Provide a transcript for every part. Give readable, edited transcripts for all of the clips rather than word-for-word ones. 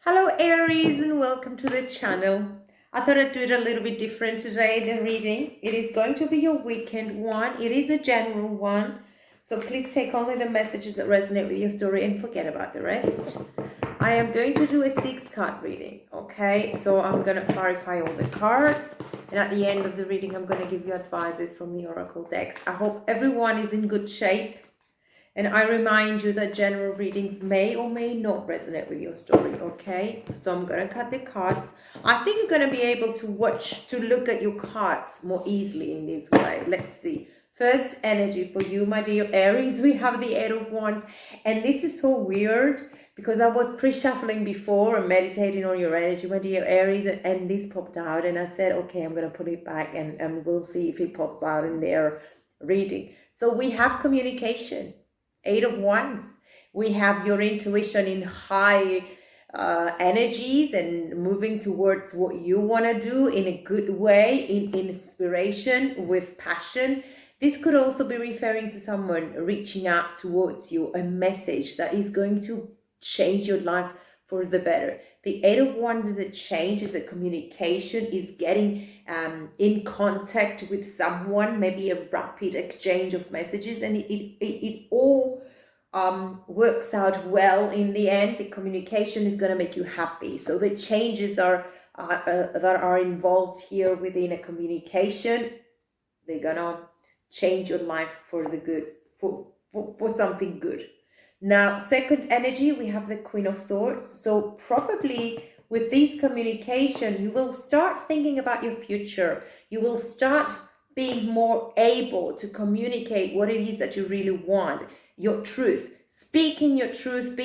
Hello Aries and welcome to the channel. I thought I'd do it a little bit different today, the reading. It is going to be your weekend one. It is a general one. So please take only the messages that resonate with your story and forget about the rest. I am going to do a 6-card reading, okay? So I'm going to clarify all the cards. And at the end of the reading, I'm going to give you advices from the Oracle decks. I hope everyone is in good shape. And I remind you that general readings may or may not resonate with your story, okay? So I'm going to cut the cards. I think you're going to be able to look at your cards more easily in this way. Let's see. First energy for you, my dear Aries. We have the 8 of Wands. And this is so weird because I was pre-shuffling before and meditating on your energy, my dear Aries. And this popped out. And I said, okay, I'm going to put it back and we'll see if it pops out in their reading. So we have communication. 8 of Wands. We have your intuition in high energies and moving towards what you want to do in a good way, in inspiration, with passion. This could also be referring to someone reaching out towards you, a message that is going to change your life for the better. The 8 of Wands is a change, is a communication, is getting in contact with someone, maybe a rapid exchange of messages, and it all works out well in the end. The communication is going to make you happy. So the changes that are involved here within a communication, they're going to change your life for the good, for something good. Now, second energy, we have the Queen of Swords. So probably with this communication, you will start thinking about your future. You will start being more able to communicate what it is that you really want, your truth, speaking your truth,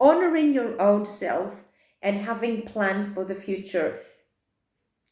honoring your own self and having plans for the future.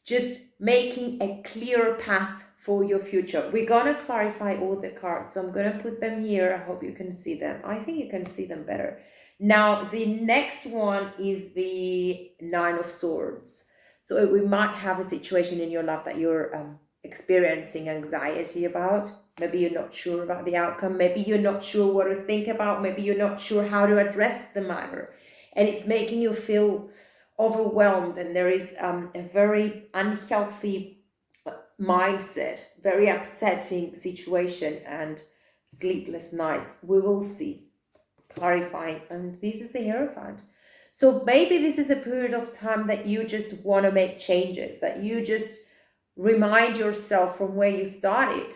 Just making a clear path for your future. We're going to clarify all the cards. So I'm going to put them here. I hope you can see them. I think you can see them better. Now, the next one is the 9 of Swords. So we might have a situation in your life that you're experiencing anxiety about. Maybe you're not sure about the outcome. Maybe you're not sure what to think about. Maybe you're not sure how to address the matter. And it's making you feel overwhelmed. And there is a very unhealthy mindset, very upsetting situation and sleepless nights. We will see. Clarifying. And this is the Hierophant. So maybe this is a period of time that you just want to make changes, that you just remind yourself from where you started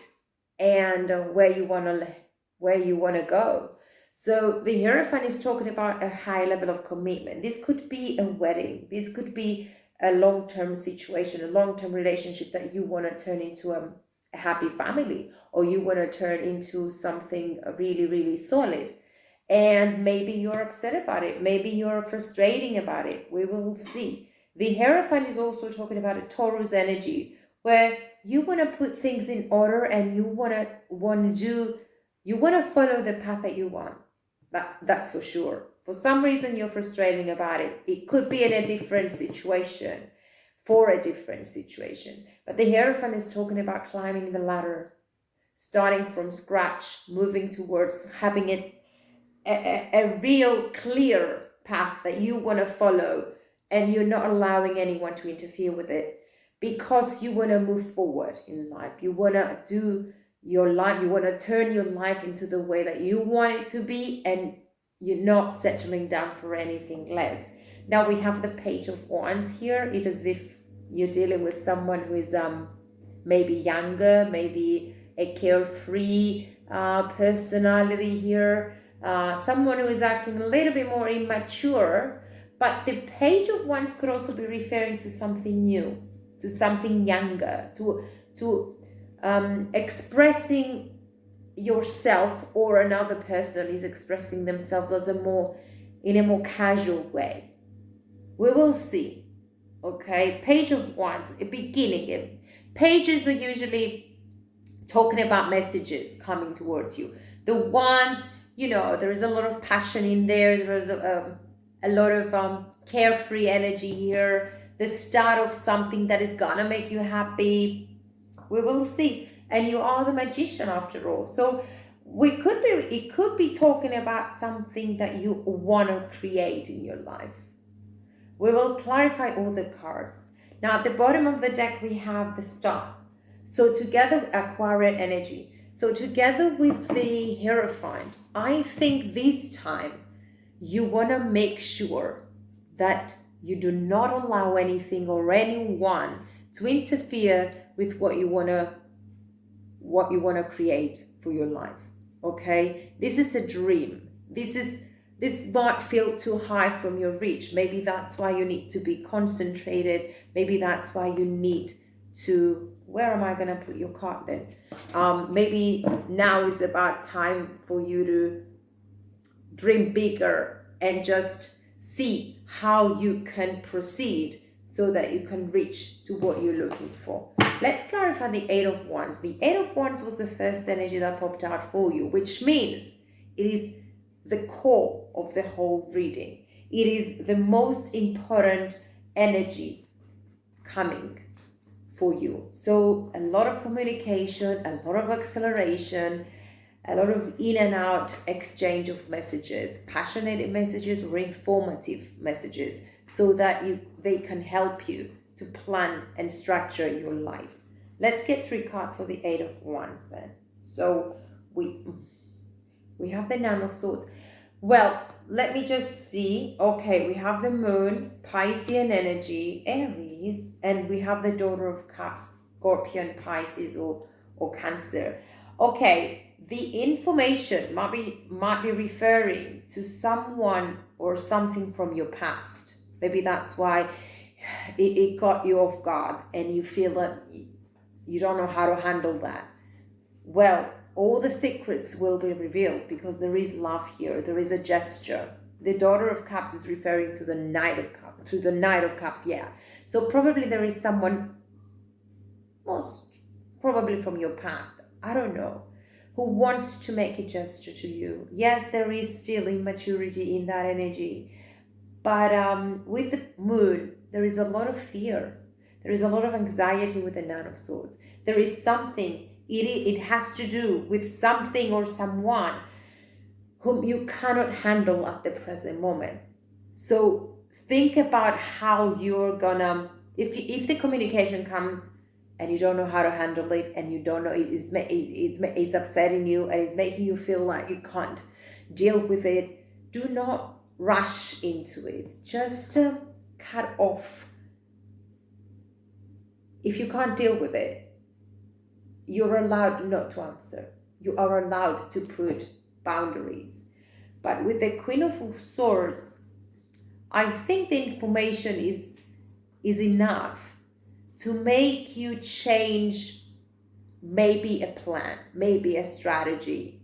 and where you want to go. So the Hierophant is talking about a high level of commitment. This could be a wedding. This could be a long-term situation, a long-term relationship that you want to turn into a happy family, or you want to turn into something really, really solid. And maybe you're upset about it. Maybe you're frustrating about it. We will see. The Hierophant is also talking about a Taurus energy, where you want to put things in order and you want to follow the path that you want. That's for sure. For some reason you're frustrating about it. It could be in a different situation, for a different situation. But the Hierophant is talking about climbing the ladder, starting from scratch, moving towards having a real clear path that you want to follow, and you're not allowing anyone to interfere with it because you want to move forward in life. You want to do your life, you want to turn your life into the way that you want it to be, and you're not settling down for anything less. Now we have the Page of Wands here. It is as if you're dealing with someone who is maybe younger, maybe a carefree personality here, someone who is acting a little bit more immature. But the Page of Wands could also be referring to something new, to something younger, to expressing yourself, or another person is expressing themselves in a more casual way. We will see. Okay, Page of Wands, a beginning. Pages are usually talking about messages coming towards you. The Wands, there is a lot of passion in there. There is a lot of carefree energy here. The start of something that is gonna make you happy. We will see. And you are the Magician after all. So it could be talking about something that you want to create in your life. We will clarify all the cards. Now, at the bottom of the deck, we have the Star. So together, Aquarian energy. So together with the Hierophant, I think this time you want to make sure that you do not allow anything or anyone to interfere with what you want to create for your life. Okay, this is a dream. This might feel too high from your reach. Maybe that's why you need to be concentrated. Maybe that's why you need to, where am I going to put your card then? Maybe now is about time for you to dream bigger and just see how you can proceed so that you can reach to what you're looking for. Let's clarify the Eight of Wands. The Eight of Wands was the first energy that popped out for you, which means it is the core of the whole reading. It is the most important energy coming for you. So a lot of communication, a lot of acceleration, a lot of in and out exchange of messages, passionate messages or informative messages, so that they can help you to plan and structure your life. Let's get 3 cards for the Eight of Wands then. So we have the Nine of Swords. Well, let me just see. Okay, we have the Moon, Piscean energy, Aries, and we have the Daughter of Cups, Scorpion, Pisces, or Cancer. Okay, the information might be referring to someone or something from your past. Maybe that's why it got you off guard and you feel that you don't know how to handle that. Well, all the secrets will be revealed because there is love here. There is a gesture. The Daughter of Cups is referring to the Knight of Cups, yeah. So probably there is someone, most probably from your past, I don't know, who wants to make a gesture to you. Yes, there is still immaturity in that energy. But with the Moon, there is a lot of fear. There is a lot of anxiety with the Nine of Swords. There is something, it has to do with something or someone whom you cannot handle at the present moment. So think about how you're gonna, if the communication comes and you don't know how to handle it, and you don't know, it's upsetting you and it's making you feel like you can't deal with it, do not rush into it. Just cut off. If you can't deal with it, you're allowed not to answer. You are allowed to put boundaries. But with the Queen of Swords, I think the information is enough to make you change maybe a plan, maybe a strategy.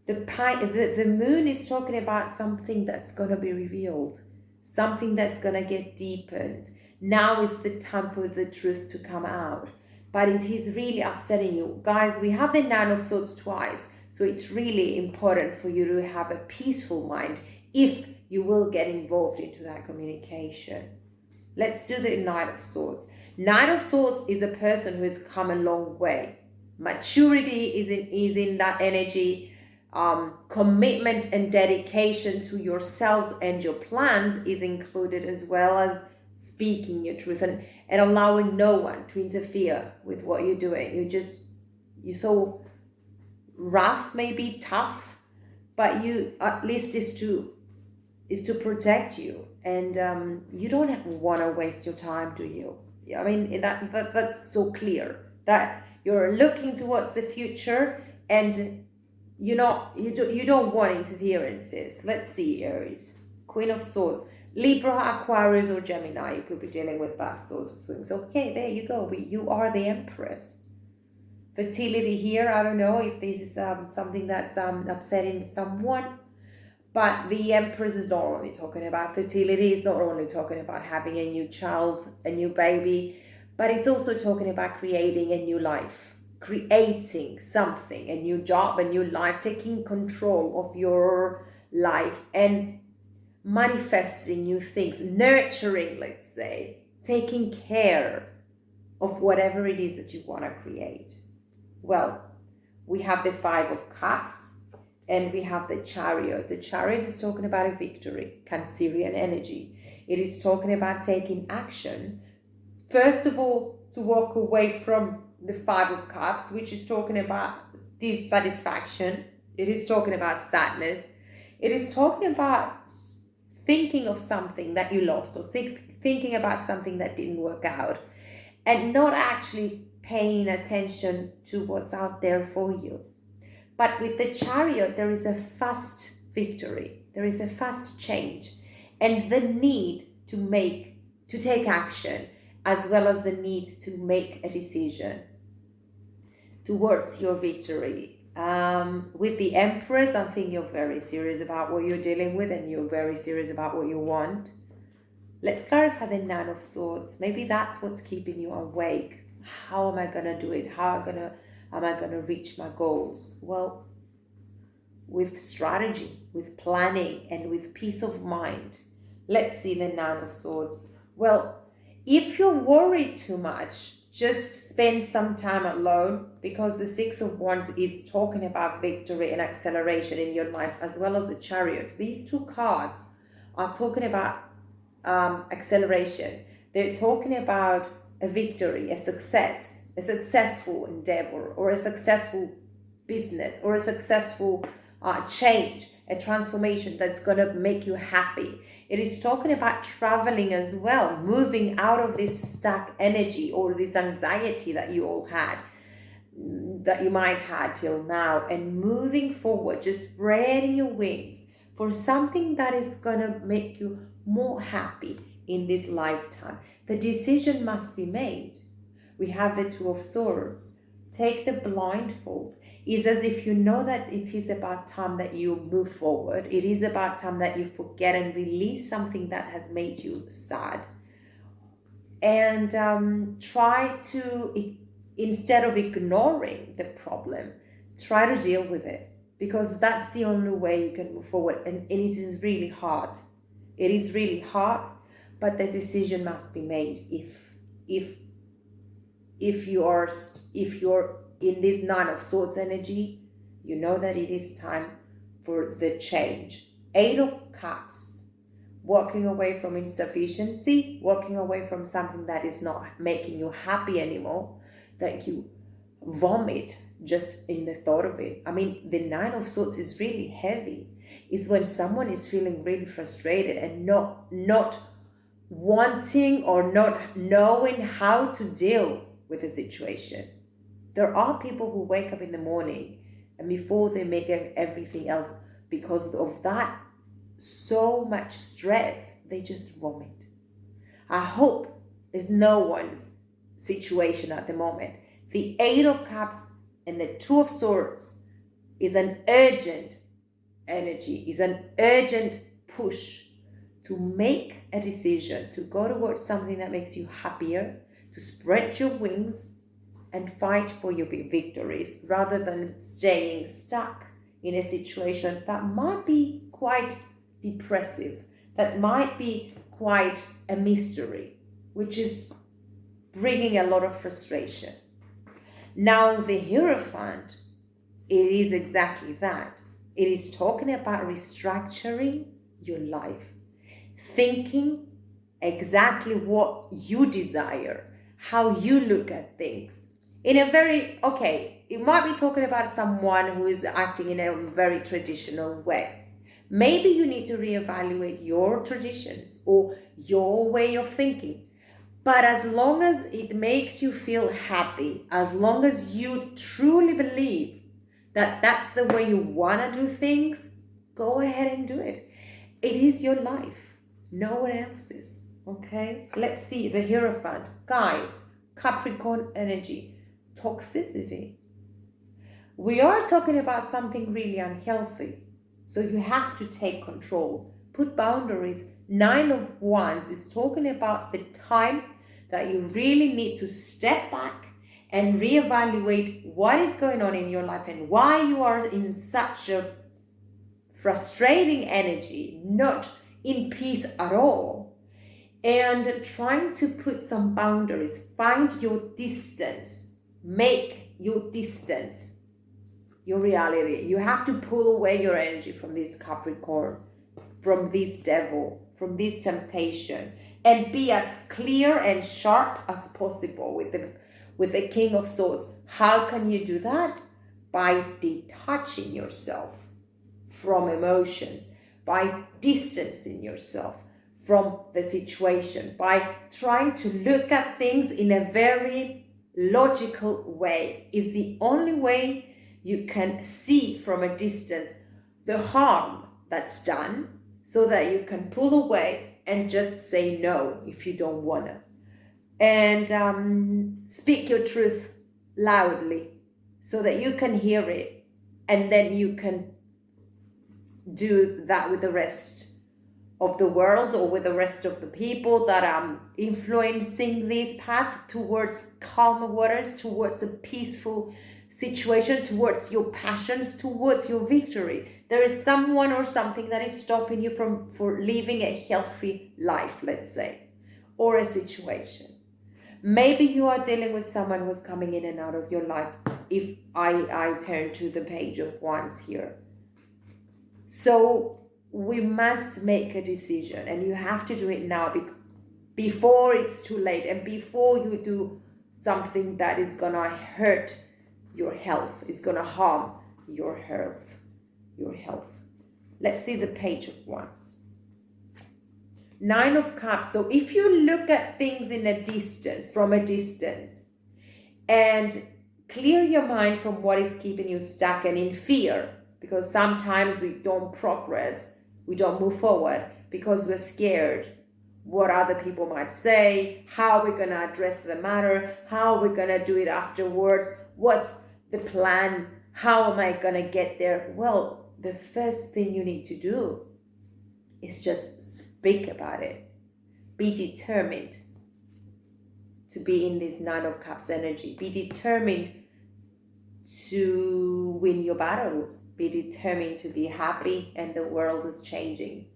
The Moon is talking about something that's going to be revealed, something that's going to get deepened. Now is the time for the truth to come out. But it is really upsetting you. Guys, we have the Nine of Swords twice. So it's really important for you to have a peaceful mind if you will get involved into that communication. Let's do the Knight of Swords. Knight of Swords is a person who has come a long way. Maturity is in that energy. Commitment and dedication to yourselves and your plans is included, as well as speaking your truth and allowing no one to interfere with what you're doing. You're so rough, maybe tough, but you at least is to protect you, and you don't want to waste your time, do you? I mean, that's so clear that you're looking towards the future, and you don't want interferences. Let's see, Aries, Queen of Swords, Libra, Aquarius, or Gemini. You could be dealing with both sorts of things. Okay, there you go. You are the Empress. Fertility here. I don't know if this is something that's upsetting someone, but the Empress is not only talking about fertility. It's not only talking about having a new child, a new baby, but it's also talking about creating a new life, creating something, a new job, a new life, taking control of your life and manifesting new things, nurturing, let's say, taking care of whatever it is that you want to create. Well, we have the Five of Cups, and we have the Chariot. The Chariot is talking about a victory, Cancerian energy. It is talking about taking action. First of all, to walk away from the Five of Cups, which is talking about dissatisfaction. It is talking about sadness. It is talking about thinking of something that you lost, or thinking about something that didn't work out, and not actually paying attention to what's out there for you. But with the Chariot, there is a fast victory. There is a fast change, and the need to take action, as well as the need to make a decision towards your victory. With the Empress, I think you're very serious about what you're dealing with, and you're very serious about what you want. Let's clarify the Nine of Swords. Maybe that's what's keeping you awake. How am I going to do it? How am I going to reach my goals? Well, with strategy, with planning, and with peace of mind. Let's see the Nine of Swords. Well, if you're worried too much, just spend some time alone, because the Six of Wands is talking about victory and acceleration in your life, as well as the Chariot. These two cards are talking about acceleration. They're talking about a victory, a success, a successful endeavor, or a successful business, or a successful change, a transformation that's going to make you happy. It is talking about traveling as well, moving out of this stuck energy or this anxiety that you all had, that you might have till now, and moving forward, just spreading your wings for something that is going to make you more happy in this lifetime. The decision must be made. We have the Two of Swords. Take the blindfold. It's as if you know that it is about time that you move forward. It is about time that you forget and release something that has made you sad. And try to, instead of ignoring the problem, try to deal with it, because that's the only way you can move forward. And it is really hard. It is really hard, but the decision must be made. If you're in this Nine of Swords energy, you know that it is time for the change. Eight of Cups, walking away from insufficiency, walking away from something that is not making you happy anymore, that you vomit just in the thought of it. I mean, the Nine of Swords is really heavy. It's when someone is feeling really frustrated and not wanting or not knowing how to deal with the situation. There are people who wake up in the morning, and before they make everything else, because of that so much stress, they just vomit. I hope there's no one's situation at the moment. The Eight of Cups and the Two of Swords is an urgent energy, is an urgent push to make a decision, to go towards something that makes you happier, to spread your wings and fight for your victories, rather than staying stuck in a situation that might be quite depressive, that might be quite a mystery, which is bringing a lot of frustration. Now, the Hierophant, it is exactly that. It is talking about restructuring your life, thinking exactly what you desire, how you look at things. In a very, it might be talking about someone who is acting in a very traditional way. Maybe you need to reevaluate your traditions or your way of thinking. But as long as it makes you feel happy, as long as you truly believe that that's the way you want to do things, go ahead and do it. It is your life, no one else's. Okay? Let's see the Hierophant. Guys, Capricorn energy. Toxicity. We are talking about something really unhealthy. So you have to take control. Put boundaries. Nine of Wands is talking about the time that you really need to step back and reevaluate what is going on in your life and why you are in such a frustrating energy, not in peace at all. And trying to put some boundaries. Find your distance. Make your distance your reality. You have to pull away your energy from this Capricorn, from this devil, from this temptation, and be as clear and sharp as possible with the King of Swords. How can you do that? By detaching yourself from emotions, by distancing yourself from the situation, by trying to look at things in a very logical way. Is the only way you can see from a distance the harm that's done, so that you can pull away and just say no if you don't want to. And speak your truth loudly so that you can hear it, and then you can do that with the rest of the world, or with the rest of the people that are influencing this path towards calmer waters, towards a peaceful situation, towards your passions, towards your victory. There is someone or something that is stopping you from living a healthy life, let's say, or a situation. Maybe you are dealing with someone who's coming in and out of your life, if I turn to the Page of Wands here. So we must make a decision, and you have to do it now before it's too late, and before you do something that is gonna hurt your health, is gonna harm your health. Let's see the Page of Wands. Nine of Cups. So if you look at things from a distance, and clear your mind from what is keeping you stuck and in fear, because sometimes we don't progress, we don't move forward because we're scared what other people might say, how we're going to address the matter, how we're going to do it afterwards, what's the plan, how am I going to get there? Well, the first thing you need to do is just speak about it. Be determined to be in this Nine of Cups energy. Be determined to win your battles. Be determined to be happy, and the world is changing.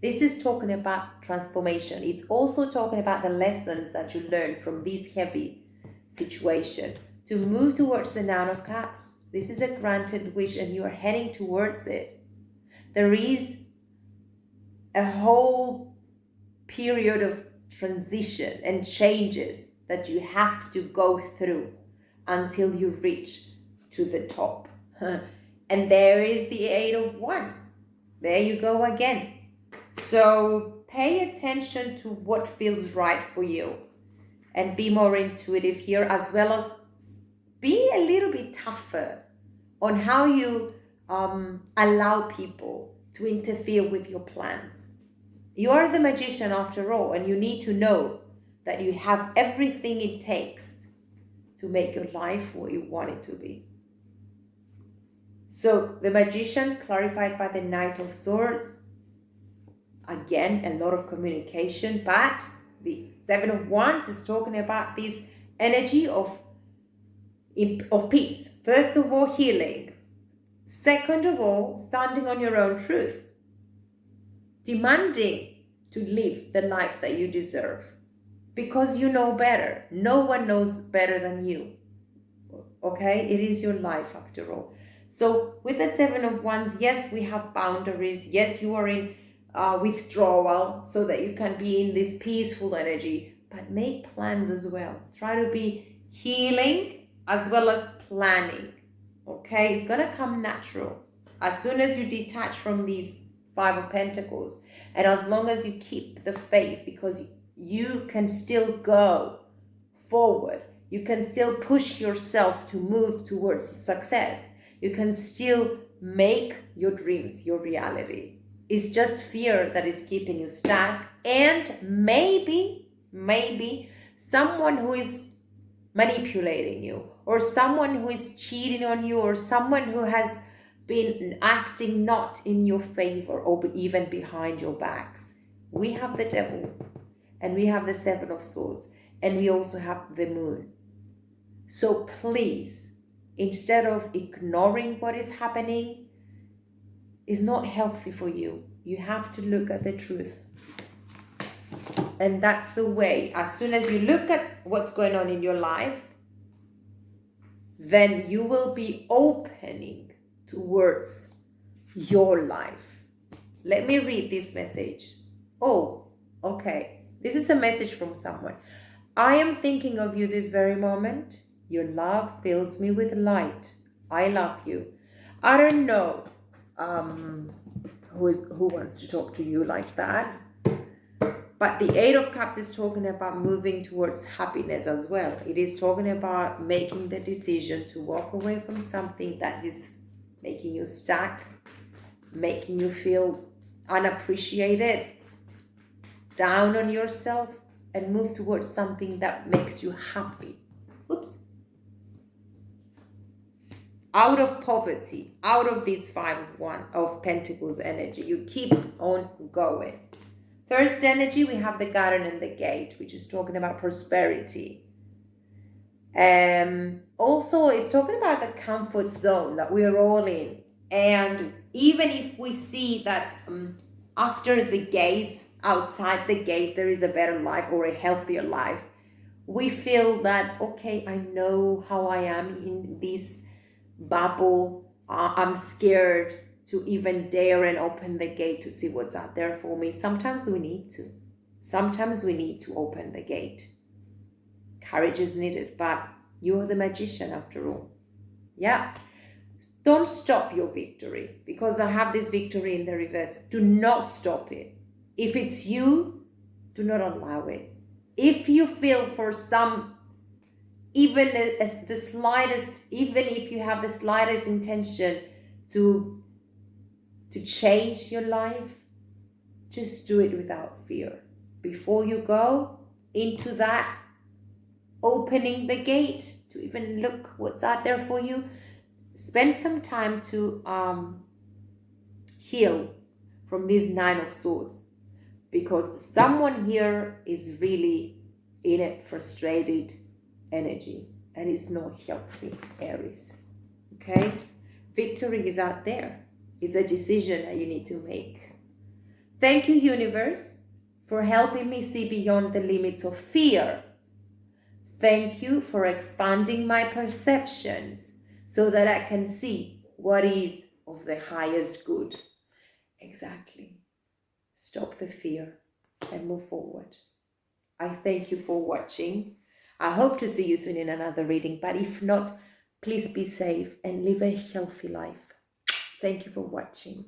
This is talking about transformation. It's also talking about the lessons that you learn from this heavy situation to move towards the Nine of Cups. This is a granted wish, and you are heading towards it. There is a whole period of transition and changes that you have to go through until you reach to the top. And there is the Eight of Wands. There you go again. So pay attention to what feels right for you, and be more intuitive here, as well as be a little bit tougher on how you allow people to interfere with your plans. You are the magician after all, and you need to know that you have everything it takes to make your life what you want it to be. So the magician, clarified by the Knight of Swords, again, a lot of communication, but the Seven of Wands is talking about this energy of peace. First of all, healing. Second of all, standing on your own truth. Demanding to live the life that you deserve, because you know better. No one knows better than you. Okay? It is your life after all. So with the Seven of Wands, yes, we have boundaries. Yes, you are in withdrawal so that you can be in this peaceful energy, but make plans as well. Try to be healing as well as planning. Okay? It's going to come natural. As soon as you detach from these Five of Pentacles, and as long as you keep the faith, because you can still go forward. You can still push yourself to move towards success. You can still make your dreams your reality. It's just fear that is keeping you stuck, and maybe someone who is manipulating you, or someone who is cheating on you, or someone who has been acting not in your favor, or even behind your backs. We have the devil, and we have the Seven of Swords, and we also have the moon. So please, instead of ignoring what is happening, is not healthy for you. You have to look at the truth. And that's the way. As soon as you look at what's going on in your life, then you will be opening towards your life. Let me read this message. Oh, okay. This is a message from someone. I am thinking of you this very moment. Your love fills me with light. I love you. I don't know who wants to talk to you like that. But the Eight of Cups is talking about moving towards happiness as well. It is talking about making the decision to walk away from something that is making you stuck, making you feel unappreciated, down on yourself, and move towards something that makes you happy. Oops. Out of poverty, out of this 5 of Pentacles energy, you keep on going. First energy, we have the Garden and the Gate, which is talking about prosperity. Also, it's talking about the comfort zone that we're all in. And even if we see that after the gate, outside the gate, there is a better life or a healthier life, we feel that, okay, I know how I am in this bubble. I'm scared to even dare and open the gate to see what's out there for me. Sometimes we need to. Sometimes we need to open the gate. Courage is needed, but you're the magician after all. Yeah. Don't stop your victory, because I have this victory in the reverse. Do not stop it. If it's you, do not allow it. If you feel for some, even as the slightest, even if you have the slightest intention to change your life, just do it without fear. Before you go into that opening the gate to even look what's out there for you, spend some time to heal from this 9 of Swords, because someone here is really in a frustrated energy and it's not healthy, Aries. Okay? Victory is out there. It's a decision that you need to make. Thank you, universe, for helping me see beyond the limits of fear. Thank you for expanding my perceptions so that I can see what is of the highest good. Exactly. Stop the fear and move forward. I thank you for watching. I hope to see you soon in another reading, but if not, please be safe and live a healthy life. Thank you for watching.